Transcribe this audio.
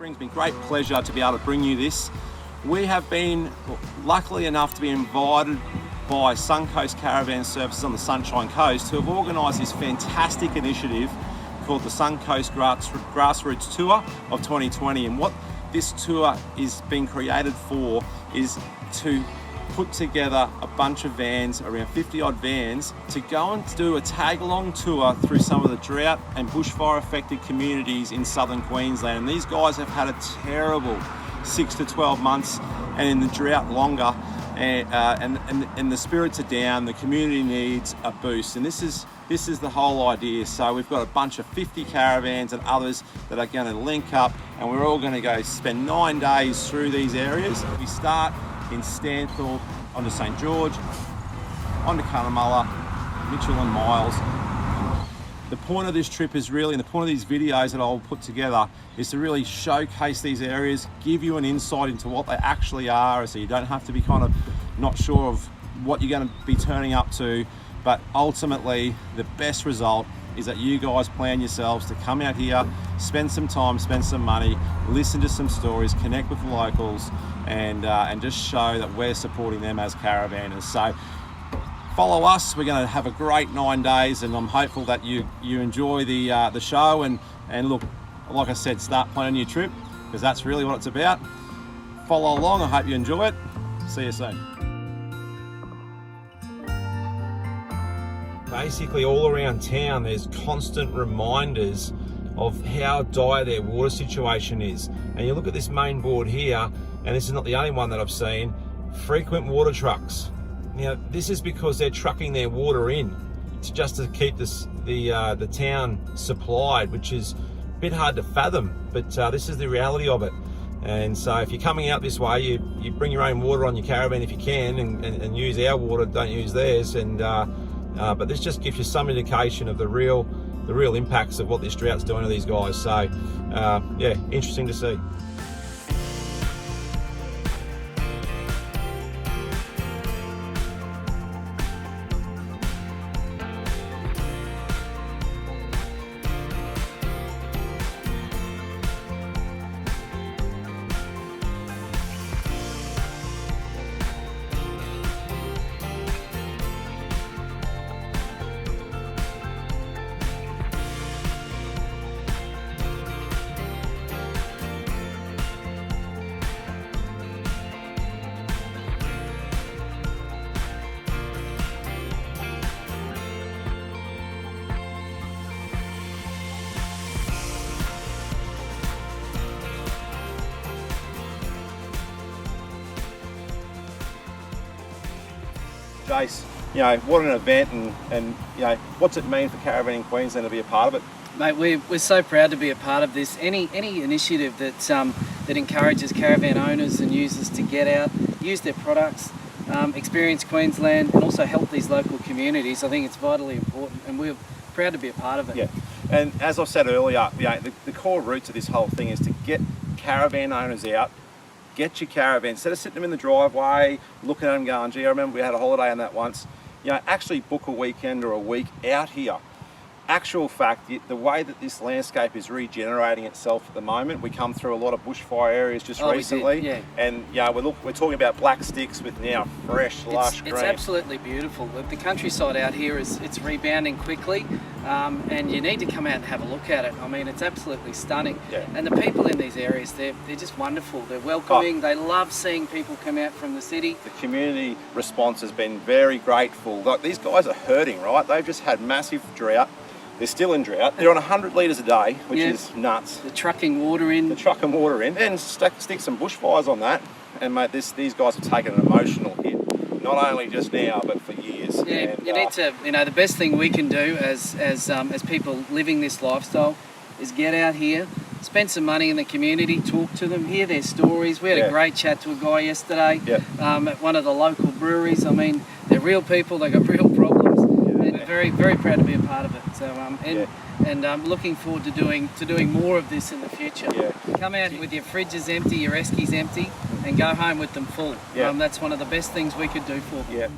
brings me great pleasure to be able to bring you this. We have been luckily enough to be invited by Suncoast Caravan Services on the Sunshine Coast, who have organised this fantastic initiative called the Suncoast Grassroots Tour of 2020. And what this tour is being created for is to put together a bunch of vans, around 50 odd vans, to go and do a tag-along tour through some of the drought and bushfire affected communities in southern Queensland. And these guys have had a terrible 6 to 12 months, and in the drought longer, and the spirits are down. The community needs a boost, and this is the whole idea. So we've got a bunch of 50 caravans and others that are going to link up, and we're all going to go spend 9 days through these areas. We start in Stanthorpe, onto St George, onto Cunnamulla, Mitchell and Miles. The point of this trip is really, and the point of these videos that I'll put together, is to really showcase these areas, give you an insight into what they actually are, so you don't have to be kind of not sure of what you're going to be turning up to. But ultimately, the best result is that you guys plan yourselves to come out here, spend some time, spend some money, listen to some stories, connect with the locals, and just show that we're supporting them as caravanners. So follow us. We're going to have a great 9 days, and I'm hopeful that you enjoy the show. And look, like I said, start planning your trip, because that's really what it's about. Follow along. I hope you enjoy it. See you soon. Basically, all around town, there's constant reminders of how dire their water situation is. And you look at this main board here, and this is not the only one that I've seen, frequent water trucks. Now, this is because they're trucking their water in just to keep the town supplied, which is a bit hard to fathom, but this is the reality of it. And so if you're coming out this way, you bring your own water on your caravan if you can, and use our water, don't use theirs. But this just gives you some indication of the real impacts of what this drought's doing to these guys. So yeah, interesting to see. Jace, you know, what an event, and you know, what's it mean for Caravanning Queensland to be a part of it? Mate, we're so proud to be a part of this. Any initiative that encourages caravan owners and users to get out, use their products, experience Queensland, and also help these local communities, I think it's vitally important, and we're proud to be a part of it. Yeah, and as I said earlier, you know, the core roots of this whole thing is to get caravan owners out. Get your caravan, instead of sitting them in the driveway, looking at them going, gee, I remember we had a holiday on that once. You know, actually book a weekend or a week out here. Actual fact, the way that this landscape is regenerating itself at the moment, we come through a lot of bushfire areas just recently, yeah. And yeah, we're talking about black sticks with now fresh, lush green. It's absolutely beautiful. The countryside out here it's rebounding quickly, and you need to come out and have a look at it. I mean, it's absolutely stunning. Yeah. And the people in these areas, they're just wonderful. They're welcoming. They love seeing people come out from the city. The community response has been very grateful. Like, these guys are hurting, right? They've just had massive drought. They're still in drought. They're on 100 litres a day, which is nuts. They're trucking water in. And stick some bushfires on that. And mate, these guys have taken an emotional hit, not only just now, but for years. Yeah, and, you need to, you know, the best thing we can do as people living this lifestyle is get out here, spend some money in the community, talk to them, hear their stories. We had a great chat to a guy yesterday at one of the local breweries. I mean, they're real people, they've got real problems. Very, very proud to be a part of it. So, and I'm looking forward to doing more of this in the future. Yeah. Come out with your fridges empty, your eskies empty, and go home with them full. Yeah. That's one of the best things we could do for them. Yeah.